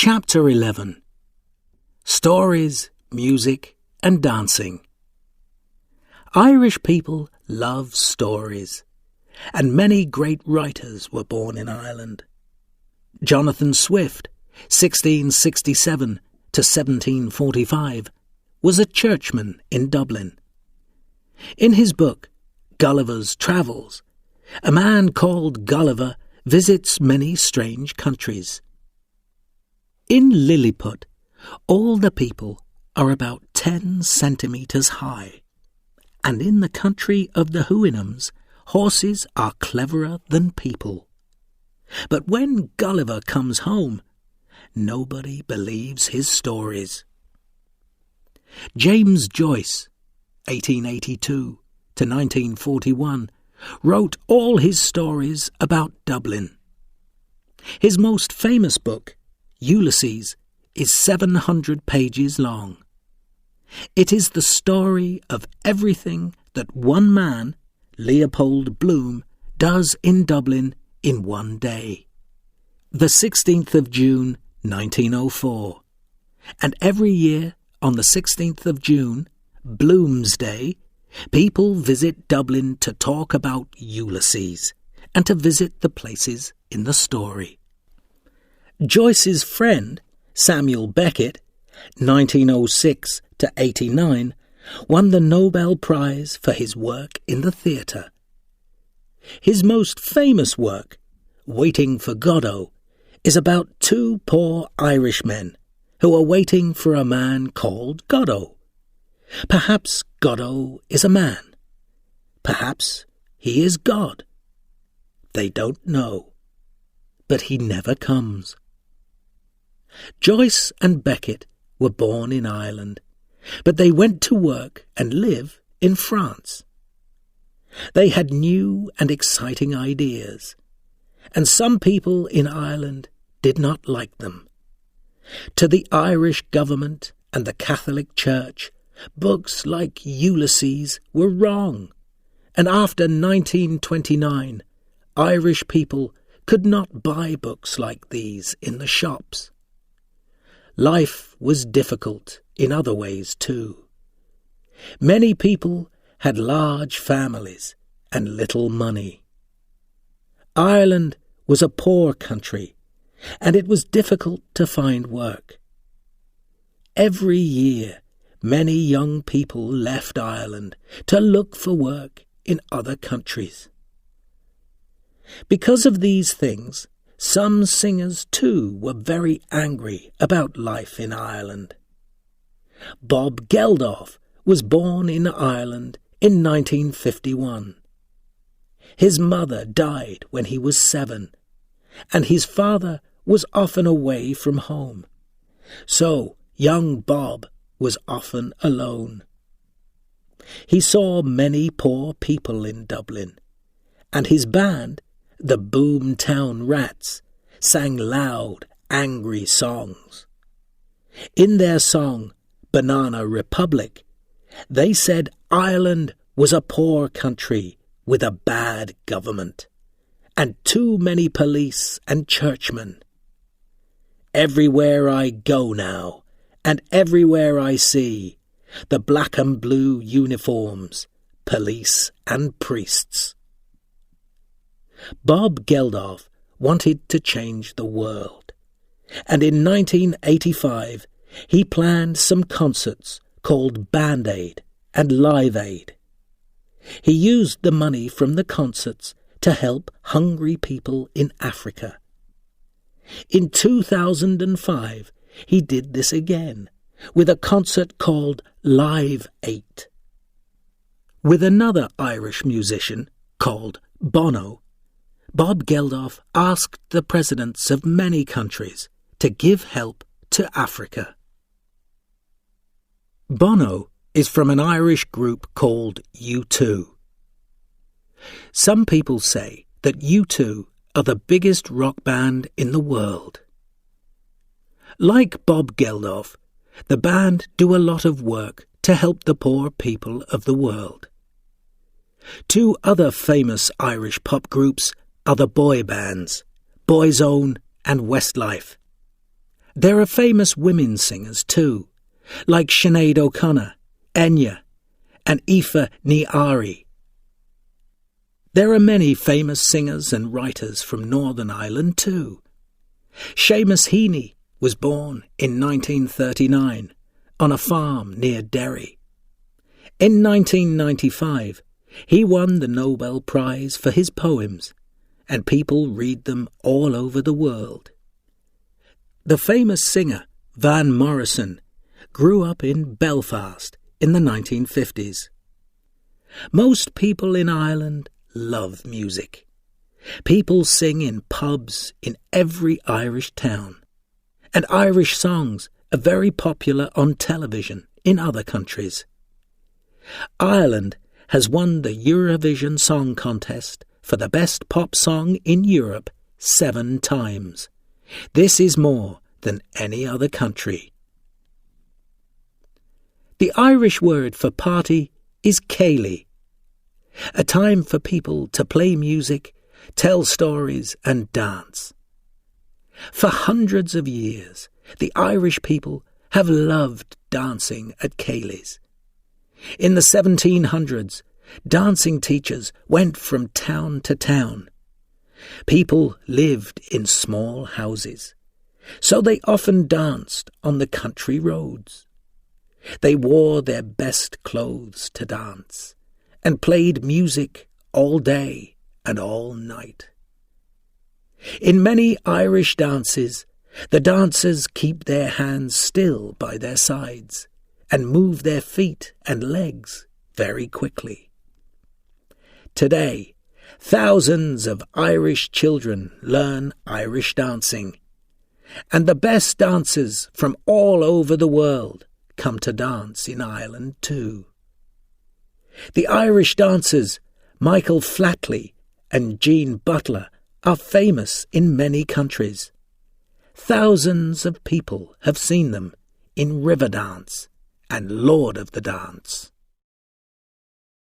Chapter 11. Stories, Music and Dancing. Irish people love stories, and many great writers were born in Ireland. Jonathan Swift, 1667 to 1745, was a churchman in Dublin. In his book, Gulliver's Travels, a man called Gulliver visits many strange countries. In Lilliput, all the people are about 10 centimetres high, and in the country of the Houyhnhnms, horses are cleverer than people. But when Gulliver comes home, nobody believes his stories. James Joyce, 1882 to 1941, wrote all his stories about Dublin. His most famous book, Ulysses, is 700 pages long. It is the story of everything that one man, Leopold Bloom, does in Dublin in one day, the 16th of June, 1904. And every year, on the 16th of June, Bloom's Day, people visit Dublin to talk about Ulysses and to visit the places in the story. Joyce's friend, Samuel Beckett, 1906 to 89, won the Nobel Prize for his work in the theatre. His most famous work, Waiting for Godot, is about two poor Irishmen who are waiting for a man called Godot. Perhaps Godot is a man. Perhaps he is God. They don't know. But he never comes. Joyce and Beckett were born in Ireland, but they went to work and live in France. They had new and exciting ideas, and some people in Ireland did not like them. To the Irish government and the Catholic Church, books like Ulysses were wrong, and after 1929, Irish people could not buy books like these in the shops. Life was difficult in other ways too. Many people had large families and little money. Ireland was a poor country, and it was difficult to find work. Every year, many young people left Ireland to look for work in other countries. Because of these things, some singers too were very angry about life in Ireland. Bob Geldof was born in Ireland in 1951. His mother died when he was 7, and his father was often away from home. So young Bob was often alone. He saw many poor people in Dublin, and his band, the Boomtown Rats, sang loud, angry songs. In their song, Banana Republic, they said Ireland was a poor country with a bad government, and too many police and churchmen. Everywhere I go now, and everywhere I see, the black and blue uniforms, police and priests. Bob Geldof wanted to change the world, and in 1985 he planned some concerts called Band Aid and Live Aid. He used the money from the concerts to help hungry people in Africa. In 2005 he did this again with a concert called Live 8. With another Irish musician called Bono, Bob Geldof asked the presidents of many countries to give help to Africa. Bono is from an Irish group called U2. Some people say that U2 are the biggest rock band in the world. Like Bob Geldof, the band do a lot of work to help the poor people of the world. Two other famous Irish pop groups are the boy bands, Boyzone and Westlife. There are famous women singers too, like Sinead O'Connor, Enya, and Aoife Ní Ari. There are many famous singers and writers from Northern Ireland too. Seamus Heaney was born in 1939 on a farm near Derry. In 1995, he won the Nobel Prize for his poems, and people read them all over the world. The famous singer Van Morrison grew up in Belfast in the 1950s. Most people in Ireland love music. People sing in pubs in every Irish town, and Irish songs are very popular on television in other countries. Ireland has won the Eurovision Song Contest for the best pop song in Europe 7 times. This is more than any other country. The Irish word for party is céilí, a time for people to play music, tell stories and dance. For hundreds of years, the Irish people have loved dancing at céilís. In the 1700s, dancing teachers went from town to town. People lived in small houses, so they often danced on the country roads. They wore their best clothes to dance and played music all day and all night. In many Irish dances, the dancers keep their hands still by their sides and move their feet and legs very quickly. Today, thousands of Irish children learn Irish dancing, and the best dancers from all over the world come to dance in Ireland too. The Irish dancers Michael Flatley and Jean Butler are famous in many countries. Thousands of people have seen them in Riverdance and Lord of the Dance.